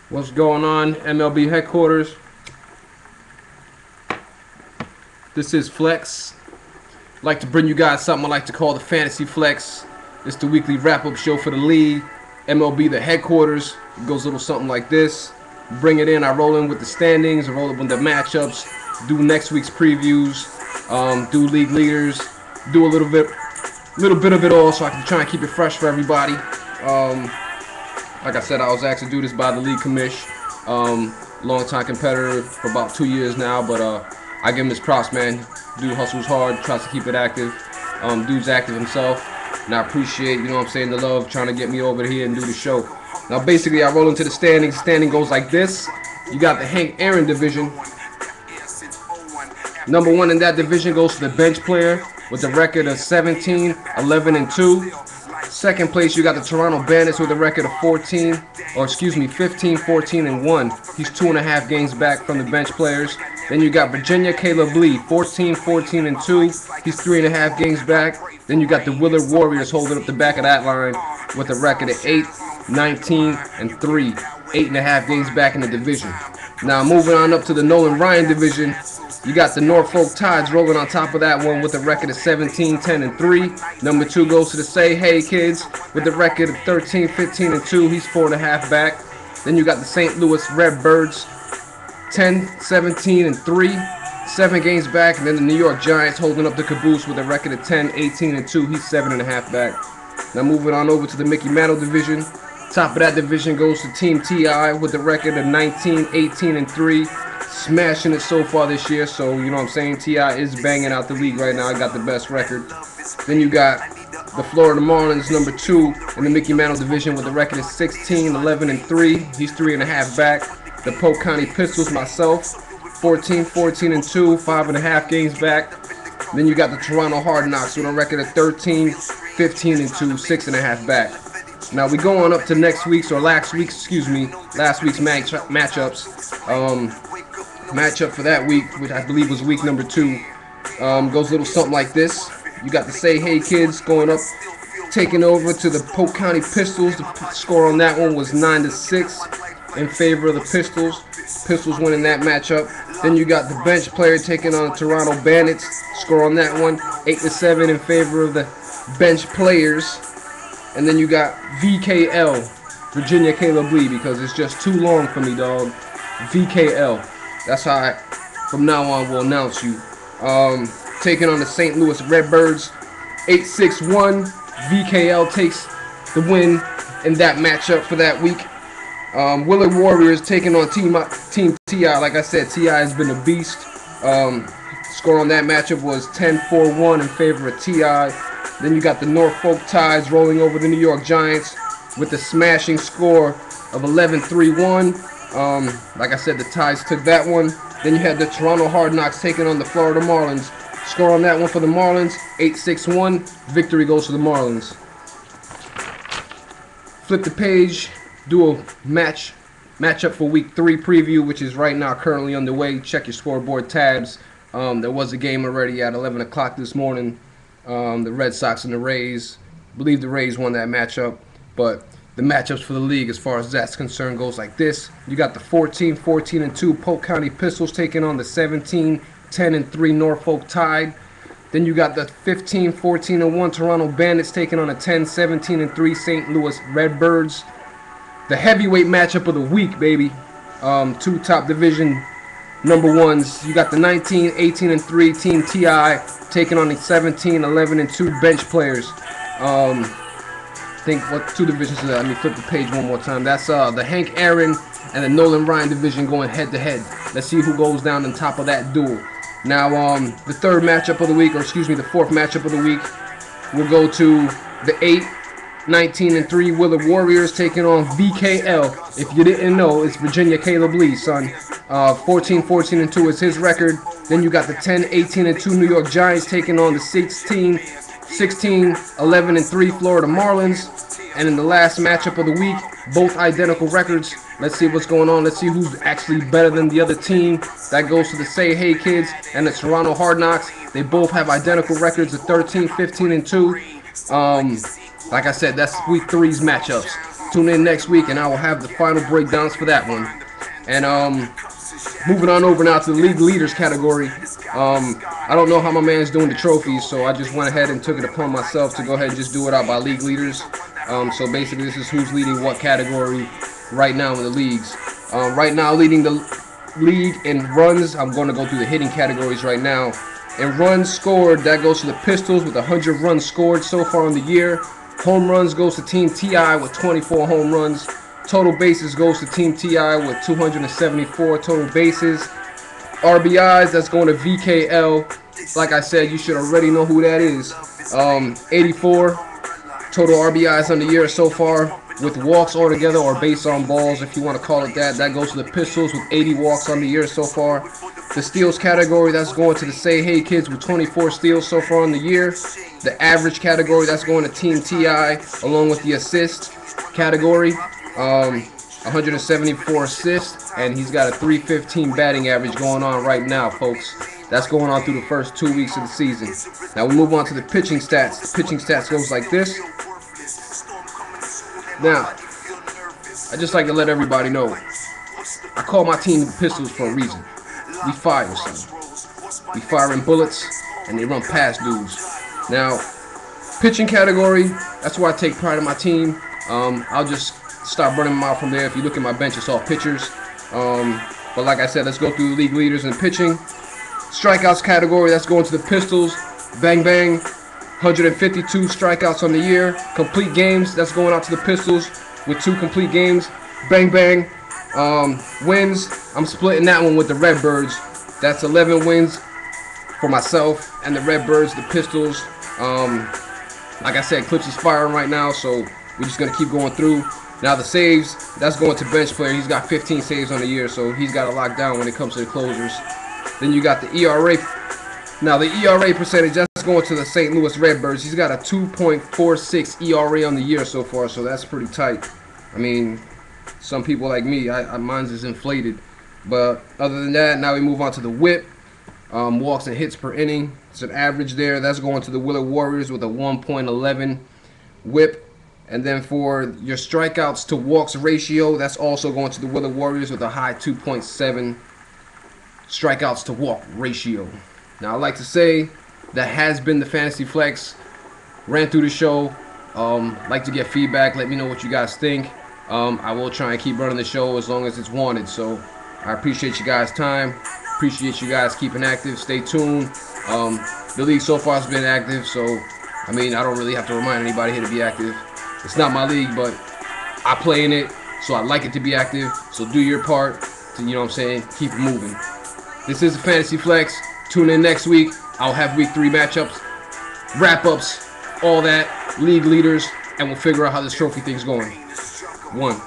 What's going on, MLB headquarters? This is Flex. I'd like to bring you guys something I like to call the Fantasy Flex. It's the weekly wrap-up show for the league. MLB, the headquarters. It goes a little something like this. Bring it in, I roll in with the standings, I roll up with the matchups, do next week's previews, do league leaders, do a little bit of it all so I can try and keep it fresh for everybody. Like I said, I was asked to do this by the league commish. Long-time competitor for about 2 years now, but I give him his props, man. Dude hustles hard, tries to keep it active. Dude's active himself, and I appreciate, you know what I'm saying, the love, trying to get me over here and do the show. Now, basically, I roll into the standings. The standing goes like this. You got the Hank Aaron division. Number one in that division goes to the bench player with a record of 17, 11, and 2. Second place, you got the Toronto Bandits with a record of 15, 14, and 1. He's 2.5 games back from the bench players. Then you got Virginia Caleb Lee, 14, 14, and 2. He's 3.5 games back. Then you got the Willard Warriors holding up the back of that line with a record of 8, 19, and 3. 8.5 games back in the division. Now moving on up to the Nolan Ryan division. You got the Norfolk Tides rolling on top of that one with a record of 17, 10, and 3. Number 2 goes to the Say Hey Kids with a record of 13, 15, and 2. He's 4.5 back. Then you got the St. Louis Redbirds, 10, 17, and 3. 7 games back. And then the New York Giants holding up the caboose with a record of 10, 18, and 2. He's 7.5 back. Now moving on over to the Mickey Mantle division. Top of that division goes to Team TI with a record of 19, 18, and 3. Smashing it so far this year, so you know what I'm saying, T.I. is banging out the league right now. I got the best record. Then you got the Florida Marlins, number 2 in the Mickey Mantle division with a record of 16, 11, and 3. He's 3.5 back. The Polk County Pistols, myself, 14, 14, and 2, 5.5 games back. Then you got the Toronto Hard Knocks with a record of 13, 15, and 2, 6.5 back. Now we go on up to last week's matchups. Matchup for that week, which I believe was week number 2, goes a little something like this. You got the Say Hey Kids going up, taking over to the Polk County Pistols. The score on that one was 9-6 in favor of the Pistols. Pistols winning that matchup. Then you got the bench player taking on the Toronto Bandits. Score on that one 8-7 in favor of the bench players. And then you got VKL, Virginia Caleb Lee, because it's just too long for me, dog. VKL. That's how I, from now on, will announce you. Taking on the St. Louis Redbirds, 8-6-1. VKL takes the win in that matchup for that week. Willard Warriors taking on Team TI. Like I said, TI has been a beast. Score on that matchup was 10-4-1 in favor of TI. Then you got the Norfolk Tides rolling over the New York Giants with a smashing score of 11-3-1. Like I said, the Tides took that one. Then you had the Toronto Hard Knocks taking on the Florida Marlins. Score on that one for the Marlins, 8-6-1. Victory goes to the Marlins. Flip the page, do a matchup for week 3 preview, which is right now currently underway. Check your scoreboard tabs. There was a game already at 11 o'clock this morning. The Red Sox and the Rays. I believe the Rays won that matchup, but the matchups for the league, as far as that's concerned, goes like this. You got the 14, 14, and 2 Polk County Pistols taking on the 17, 10, and 3 Norfolk Tide. Then you got the 15, 14, and 1 Toronto Bandits taking on the 10, 17, and 3 St. Louis Redbirds. The heavyweight matchup of the week, baby. 2 top division number 1s. You got the 19, 18, and 3 Team TI taking on the 17, 11, and 2 bench players. Think what 2 divisions is that? Let me flip the page one more time. That's the Hank Aaron and the Nolan Ryan division going head to head. Let's see who goes down on top of that duel. Now the 3rd matchup of the week, or excuse me, the 4th matchup of the week, will go to the 8, 19, and 3 Willard Warriors taking on VKL. If you didn't know, it's Virginia Caleb Lee, son. 14, 14, and 2 is his record. Then you got the 10, 18, and 2 New York Giants taking on the 16, 11, and 3 Florida Marlins. And in the last matchup of the week, both identical records. Let's see what's going on. Let's see who's actually better than the other team. That goes to the Say Hey Kids and the Toronto Hard Knocks. They both have identical records of 13, 15, and 2. Like I said, that's week 3's matchups. Tune in next week, and I will have the final breakdowns for that one. And moving on over now to the league leaders category. I don't know how my man's doing the trophies, so I just went ahead and took it upon myself to go ahead and just do it out by league leaders. So basically, this is who's leading what category right now in the leagues. Right now, leading the league in runs. I'm going to go through the hitting categories right now. In runs scored, that goes to the Pistols with 100 runs scored so far in the year. Home runs goes to Team TI with 24 home runs. Total bases goes to Team TI with 274 total bases. RBIs, that's going to VKL. Like I said, you should already know who that is. 84 total RBIs on the year so far, with walks altogether, or base on balls if you want to call it that. That goes to the Pistols with 80 walks on the year so far. The steals category, that's going to the Say Hey Kids with 24 steals so far in the year. The average category, that's going to Team TI, along with the assist category. 174 assists, and he's got a 315 batting average going on right now, folks. That's going on through the first 2 weeks of the season. Now we move on to the pitching stats. The pitching stats goes like this. Now, I just like to let everybody know, I call my team the Pistols for a reason. We fire, son. We firing bullets, and they run past dudes. Now, pitching category, that's where I take pride in my team. I'll just start running them out from there. If you look at my bench, it's all pitchers. But like I said, let's go through the league leaders in pitching. Strikeouts category, that's going to the Pistols. Bang bang, 152 strikeouts on the year. Complete games, that's going out to the Pistols with 2 complete games. Bang bang. Wins, I'm splitting that one with the Redbirds. That's 11 wins for myself and the Redbirds, the Pistols. Like I said, Clips is firing right now, so we're just going to keep going through. Now the saves, that's going to bench player. He's got 15 saves on the year, so he's got it locked down when it comes to the closers. Then you got the ERA. Now the ERA percentage, that's going to the St. Louis Redbirds. He's got a 2.46 ERA on the year so far, so that's pretty tight. I mean, some people like me, mine's is inflated. But other than that, now we move on to the WHIP. Walks and hits per inning. It's an average there. That's going to the Willard Warriors with a 1.11 WHIP. And then for your strikeouts to walks ratio, that's also going to the Willard Warriors with a high 2.7 strikeouts to walk ratio. Now, I like to say that has been the Fantasy Flex. Ran through the show. Like to get feedback. Let me know what you guys think. I will try and keep running the show as long as it's wanted. So I appreciate you guys' time. Appreciate you guys keeping active. Stay tuned. The league so far has been active, so I mean, I don't really have to remind anybody here to be active. It's not my league, but I play in it, so I like it to be active. So do your part to, you know what I'm saying, keep it moving. This is the Fantasy Flex. Tune in next week. I'll have week 3 matchups, wrap-ups, all that, league leaders, and we'll figure out how this trophy thing's going. 1.